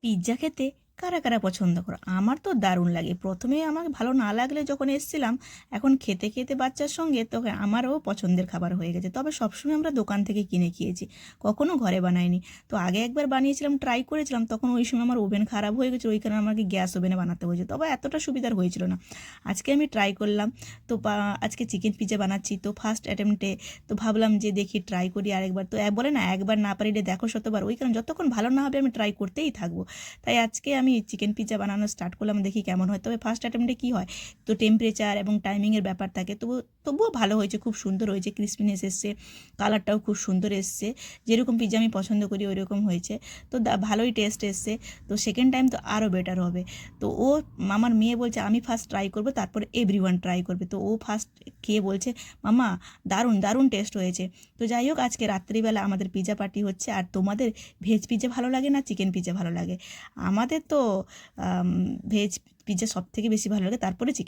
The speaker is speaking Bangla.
পিৎজা খেতে কারা কারা পছন্দ করো? আমার তো দারুণ লাগে। প্রথমে আমাকে ভালো না লাগলে যখন এসেছিলাম, এখন খেতে খেতে বাচ্চার সঙ্গে তখন আমারও পছন্দের খাবার হয়ে গেছে। তবে সবসময় আমরা দোকান থেকে কিনে খেয়েছি, কখনো ঘরে বানাইনি। তো আগে একবার বানিয়েছিলাম, ট্রাই করেছিলাম, তখন ওই সময় আমার ওভেন খারাপ হয়ে গেছিলো, ওই কারণে আমাকে গ্যাস ওভেনে বানাতে হয়েছে, তবে এতটা সুবিধার হয়েছিল না। আজকে আমি ট্রাই করলাম। তো আজকে চিকেন পিৎজা বানাচ্ছি, তো ফার্স্ট অ্যাটেম্পটে তো ভাবলাম যে দেখি ট্রাই করি আরেকবার। তো বলে না, একবার না পারিলে দেখো শতবার, ওই কারণে যতক্ষণ ভালো না হবে আমি ট্রাই করতেই থাকবো। তাই আজকে আমি চিকেন পিৎজা বানানো স্টার্ট করলাম, দেখি কেমন হয়। তবে ফার্স্ট অ্যাটেম্পটে কী হয়, তো টেম্পারেচার এবং টাইমিংয়ের ব্যাপার থাকে, তবুও ভালো হয়েছে, খুব সুন্দর হয়েছে, ক্রিসপিনেস এসছে, কালারটাও খুব সুন্দর এসছে, যেরকম পিৎজা আমি পছন্দ করি ওই রকম হয়েছে। তো ভালোই টেস্ট এসছে। তো সেকেন্ড টাইম তো আরও বেটার হবে। তো আমার মেয়ে বলছে আমি ফার্স্ট ট্রাই করবো, তারপরে এভরিওয়ান ট্রাই করবে। তো ও ফার্স্ট খেয়ে বলছে, মামা দারুণ দারুণ টেস্ট হয়েছে। তো যাই হোক, আজকে রাত্রিবেলা আমাদের পিৎজা পার্টি হচ্ছে। আর তোমাদের ভেজ পিৎজা ভালো লাগে না চিকেন পিৎজা ভালো লাগে? আমাদের তো ভেজ পিৎজা সব থেকে বেশি ভালো লাগে, তারপরে চিকেন।